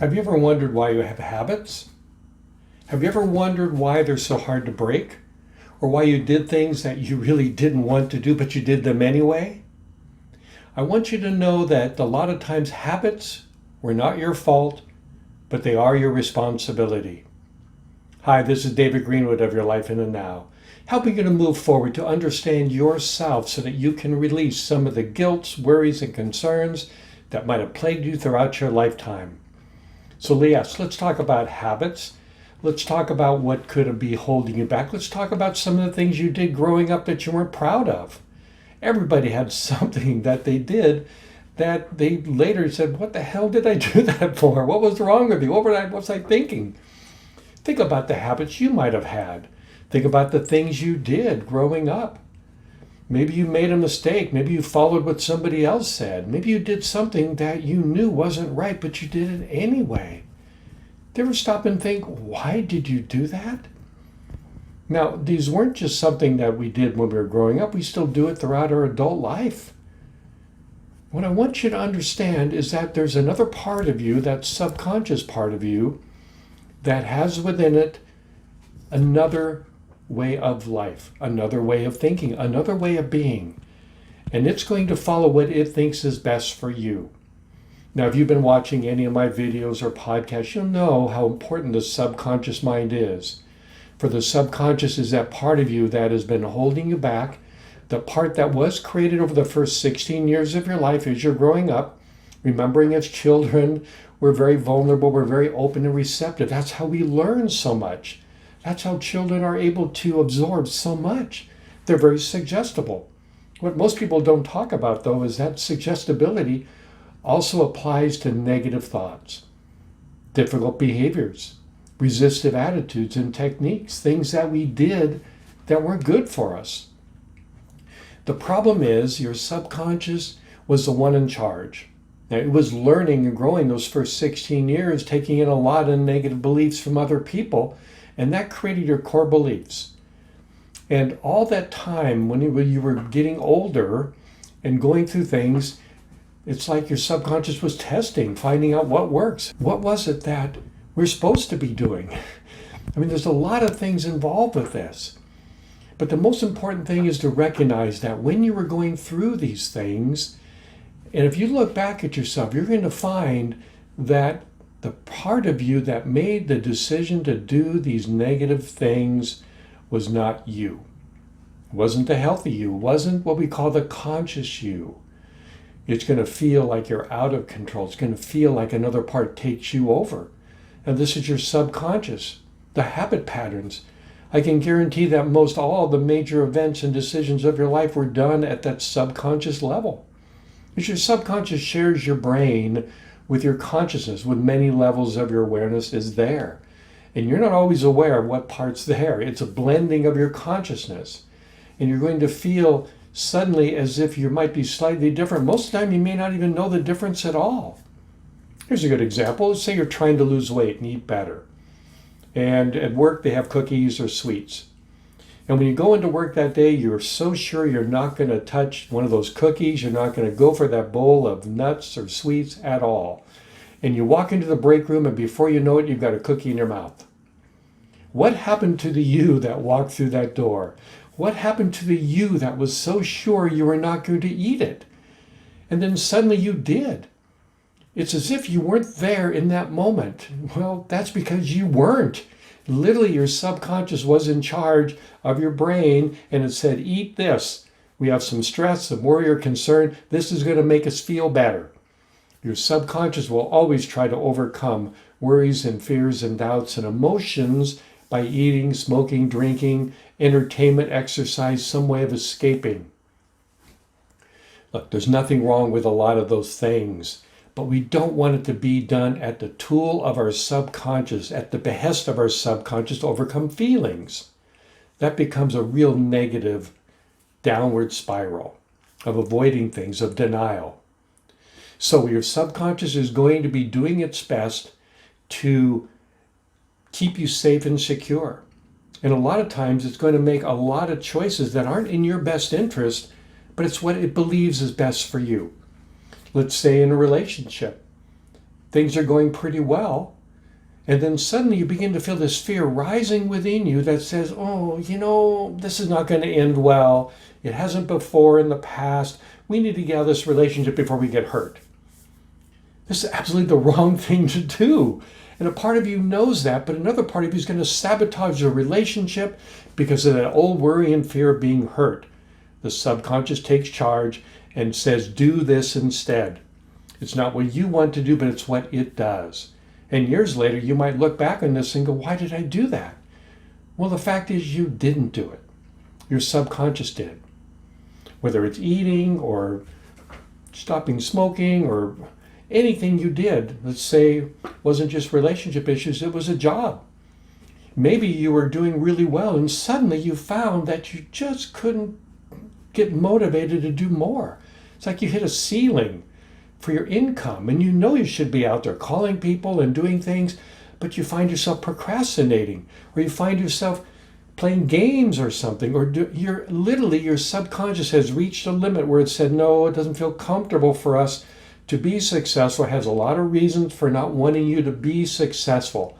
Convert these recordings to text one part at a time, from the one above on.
Have you ever wondered why you have habits? Have you ever wondered why they're so hard to break? Or why you did things that you really didn't want to do, but you did them anyway? I want you to know that a lot of times habits were not your fault, but they are your responsibility. Hi, this is David Greenwood of Your Life in the Now, helping you to move forward to understand yourself so that you can release some of the guilt, worries, and concerns that might have plagued you throughout your lifetime. So yes, let's talk about habits. Let's talk about what could be holding you back. Let's talk about some of the things you did growing up that you weren't proud of. Everybody had something that they did that they later said, what the hell did I do that for? What was wrong with me? What was I thinking? Think about the habits you might have had. Think about the things you did growing up. Maybe you made a mistake. Maybe you followed what somebody else said. Maybe you did something that you knew wasn't right, but you did it anyway. Do you ever stop and think, why did you do that? Now, these weren't just something that we did when we were growing up. We still do it throughout our adult life. What I want you to understand is that there's another part of you, that subconscious part of you, that has within it another way of life, another way of thinking, another way of being. And it's going to follow what it thinks is best for you. Now, if you've been watching any of my videos or podcasts, you'll know how important the subconscious mind is. For the subconscious is that part of you that has been holding you back, the part that was created over the first 16 years of your life as you're growing up. Remembering as children, we're very vulnerable, we're very open and receptive. That's how we learn so much. That's how children are able to absorb so much. They're very suggestible. What most people don't talk about, though, is that suggestibility also applies to negative thoughts, difficult behaviors, resistive attitudes and techniques, things that we did that weren't good for us. The problem is your subconscious was the one in charge. Now, it was learning and growing those first 16 years, taking in a lot of negative beliefs from other people, and that created your core beliefs. And all that time when you were getting older and going through things, it's like your subconscious was testing, finding out what works. What was it that we're supposed to be doing? I mean, there's a lot of things involved with this. But the most important thing is to recognize that when you were going through these things, and if you look back at yourself, you're going to find that the part of you that made the decision to do these negative things was not you. It wasn't the healthy you. It wasn't what we call the conscious you. It's going to feel like you're out of control. It's going to feel like another part takes you over. And this is your subconscious, the habit patterns. I can guarantee that most all the major events and decisions of your life were done at that subconscious level. Because your subconscious shares your brain with your consciousness, with many levels of your awareness is there. And you're not always aware of what part's there. It's a blending of your consciousness. And you're going to feel suddenly as if you might be slightly different. Most of the time you may not even know the difference at all. Here's a good example. Let's say you're trying to lose weight and eat better. And at work they have cookies or sweets. And when you go into work that day, you're so sure you're not going to touch one of those cookies. You're not going to go for that bowl of nuts or sweets at all. And you walk into the break room, and before you know it, you've got a cookie in your mouth. What happened to the you that walked through that door? What happened to the you that was so sure you were not going to eat it? And then suddenly you did. It's as if you weren't there in that moment. Well, that's because you weren't. Literally, your subconscious was in charge of your brain, and it said, eat this. We have some stress, some worry or concern. This is going to make us feel better. Your subconscious will always try to overcome worries and fears and doubts and emotions by eating, smoking, drinking, entertainment, exercise, some way of escaping. Look, there's nothing wrong with a lot of those things. But we don't want it to be done at the tool of our subconscious, at the behest of our subconscious to overcome feelings. That becomes a real negative downward spiral of avoiding things, of denial. So your subconscious is going to be doing its best to keep you safe and secure. And a lot of times it's going to make a lot of choices that aren't in your best interest, but it's what it believes is best for you. Let's say in a relationship, things are going pretty well. And then suddenly you begin to feel this fear rising within you that says, oh, this is not going to end well. It hasn't before in the past. We need to get out of this relationship before we get hurt. This is absolutely the wrong thing to do. And a part of you knows that, but another part of you is going to sabotage the relationship because of that old worry and fear of being hurt. The subconscious takes charge and says, do this instead. It's not what you want to do, but it's what it does. And years later, you might look back on this and go, why did I do that? Well, the fact is you didn't do it. Your subconscious did. Whether it's eating or stopping smoking or anything you did, let's say, wasn't just relationship issues, it was a job. Maybe you were doing really well and suddenly you found that you just couldn't get motivated to do more. It's like you hit a ceiling for your income, and you should be out there calling people and doing things, but you find yourself procrastinating, or you find yourself playing games or something, or your subconscious has reached a limit where it said, no, it doesn't feel comfortable for us to be successful. It has a lot of reasons for not wanting you to be successful.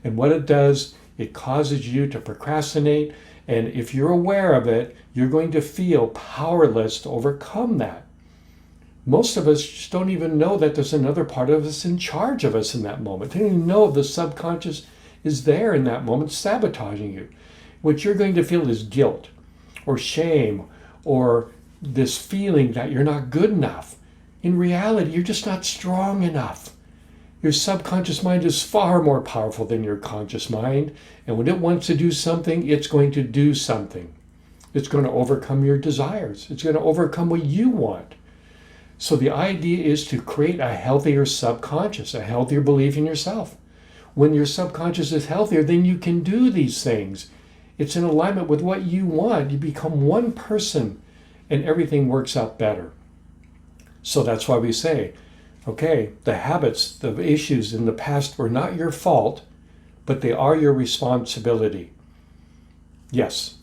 And what it does, it causes you to procrastinate, and if you're aware of it, you're going to feel powerless to overcome that. Most of us just don't even know that there's another part of us in charge of us in that moment. They don't even know the subconscious is there in that moment sabotaging you. What you're going to feel is guilt or shame or this feeling that you're not good enough. In reality, you're just not strong enough. Your subconscious mind is far more powerful than your conscious mind. And when it wants to do something, it's going to do something. It's going to overcome your desires. It's going to overcome what you want. So the idea is to create a healthier subconscious, a healthier belief in yourself. When your subconscious is healthier, then you can do these things. It's in alignment with what you want. You become one person and everything works out better. So that's why we say, okay, the habits, the issues in the past were not your fault, but they are your responsibility. Yes,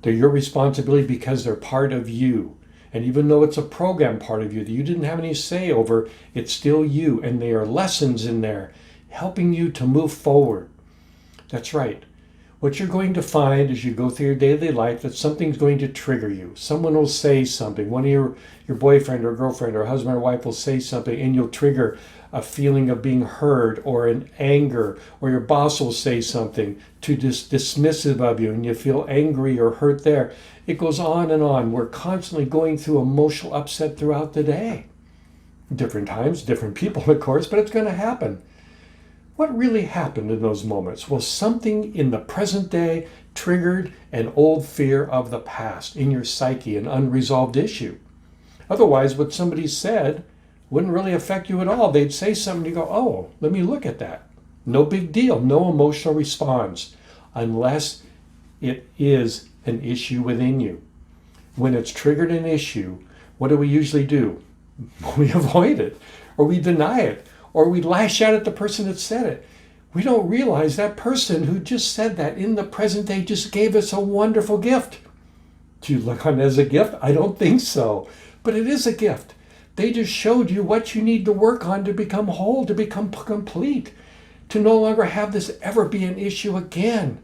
they're your responsibility because they're part of you. And even though it's a program part of you that you didn't have any say over, it's still you. And there are lessons in there helping you to move forward. That's right. What you're going to find as you go through your daily life, that something's going to trigger you. Someone will say something. One of your boyfriend or girlfriend or husband or wife will say something and you'll trigger a feeling of being heard or an anger, or your boss will say something too dismissive of you and you feel angry or hurt there. It goes on and on. We're constantly going through emotional upset throughout the day. Different times, different people, of course, but it's going to happen. What really happened in those moments? Well, something in the present day triggered an old fear of the past in your psyche, an unresolved issue. Otherwise, what somebody said wouldn't really affect you at all. They'd say something, you go, oh, let me look at that. No big deal, no emotional response, unless it is an issue within you. When it's triggered an issue, what do we usually do? We avoid it, or we deny it, or we lash out at the person that said it. We don't realize that person who just said that in the present day just gave us a wonderful gift. Do you look on it as a gift? I don't think so, but it is a gift. They just showed you what you need to work on to become whole, to become complete, to no longer have this ever be an issue again.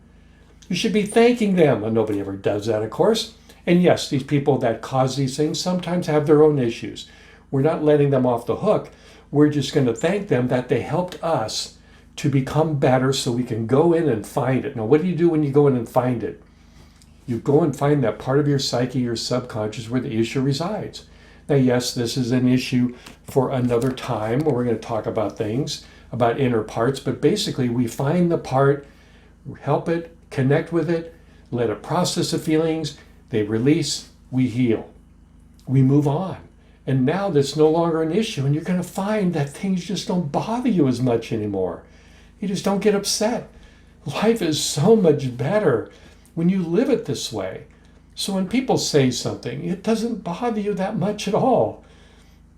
You should be thanking them. And nobody ever does that, of course. And yes, these people that cause these things sometimes have their own issues. We're not letting them off the hook. We're just going to thank them that they helped us to become better so we can go in and find it. Now, what do you do when you go in and find it? You go and find that part of your psyche, your subconscious, where the issue resides. Now, yes, this is an issue for another time where we're going to talk about things, about inner parts, but basically we find the part, help it, connect with it, let it process the feelings, they release, we heal. We move on. And now that's no longer an issue, and you're going to find that things just don't bother you as much anymore. You just don't get upset. Life is so much better when you live it this way. So when people say something, it doesn't bother you that much at all.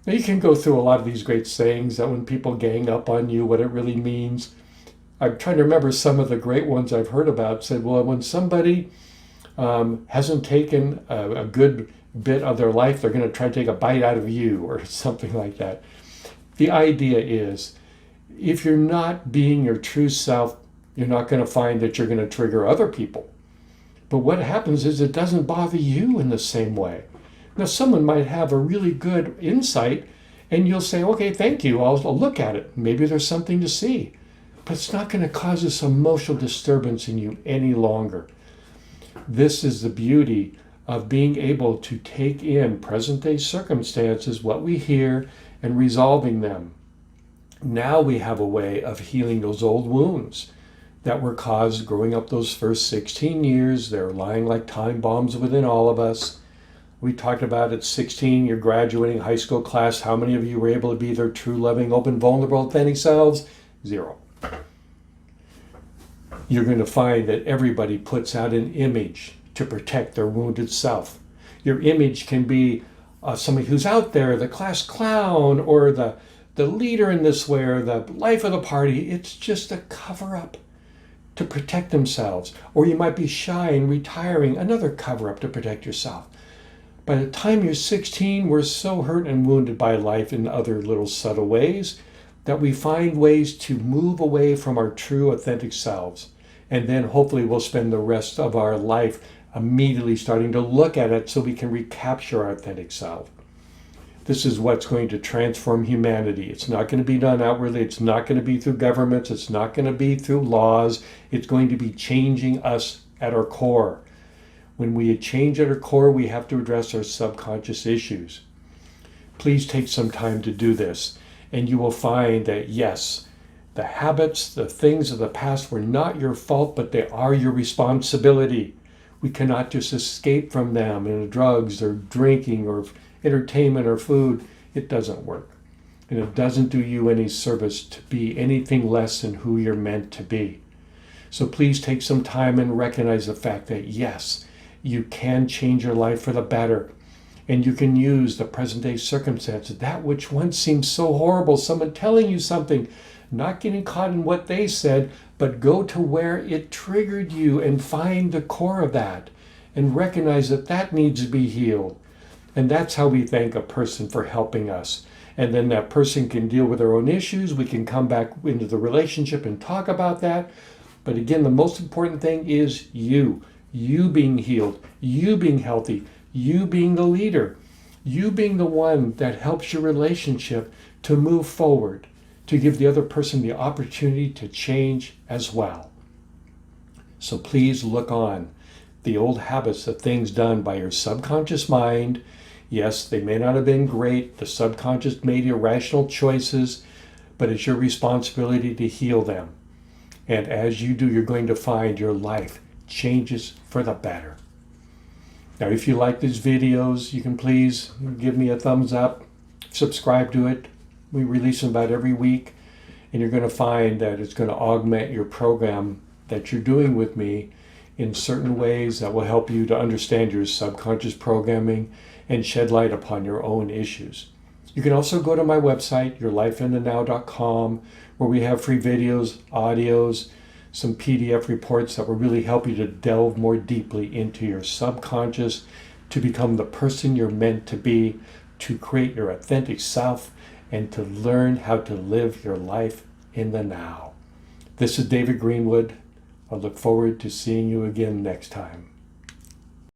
Now, you can go through a lot of these great sayings that when people gang up on you, what it really means. I'm trying to remember some of the great ones I've heard about. Said, well, when somebody hasn't taken a good bit of their life, they're going to try to take a bite out of you or something like that. The idea is, If you're not being your true self, you're not going to find that you're going to trigger other people. But what happens is it doesn't bother you in the same way. Now, someone might have a really good insight, and you'll say, okay, thank you, I'll look at it. Maybe there's something to see. But it's not going to cause this emotional disturbance in you any longer. This is the beauty of being able to take in present-day circumstances, what we hear, and resolving them. Now we have a way of healing those old wounds that were caused growing up those first 16 years. They're lying like time bombs within all of us. We talked about at 16, you're graduating high school class. How many of you were able to be their true, loving, open, vulnerable, authentic selves? 0. You're going to find that everybody puts out an image to protect their wounded self. Your image can be somebody who's out there, the class clown, or the leader in this way, or the life of the party. It's just a cover-up to protect themselves. Or you might be shy and retiring, another cover-up to protect yourself. By the time you're 16, we're so hurt and wounded by life in other little subtle ways that we find ways to move away from our true, authentic selves. And then hopefully we'll spend the rest of our life immediately starting to look at it so we can recapture our authentic self. This is what's going to transform humanity. It's not going to be done outwardly. It's not going to be through governments. It's not going to be through laws. It's going to be changing us at our core. When we change at our core, we have to address our subconscious issues. Please take some time to do this, and you will find that, yes, the habits, the things of the past were not your fault, but they are your responsibility. We cannot just escape from them in drugs or drinking or entertainment or food. It doesn't work. And it doesn't do you any service to be anything less than who you're meant to be. So please take some time and recognize the fact that, yes, you can change your life for the better. And you can use the present day circumstances, that which once seemed so horrible, someone telling you something, not getting caught in what they said, but go to where it triggered you and find the core of that and recognize that that needs to be healed. And that's how we thank a person for helping us. And then that person can deal with their own issues. We can come back into the relationship and talk about that. But again, the most important thing is you being healed, you being healthy, you being the leader, you being the one that helps your relationship to move forward, to give the other person the opportunity to change as well. So please look on the old habits, the things done by your subconscious mind. Yes, they may not have been great. The subconscious made irrational choices, but it's your responsibility to heal them. And as you do, you're going to find your life changes for the better. Now, if you like these videos, you can please give me a thumbs up, subscribe to it. We release them about every week, and you're going to find that it's going to augment your program that you're doing with me in certain ways that will help you to understand your subconscious programming and shed light upon your own issues. You can also go to my website, yourlifeinthenow.com, where we have free videos, audios, some PDF reports that will really help you to delve more deeply into your subconscious, to become the person you're meant to be, to create your authentic self, and to learn how to live your life in the now. This is David Greenwood. I look forward to seeing you again next time.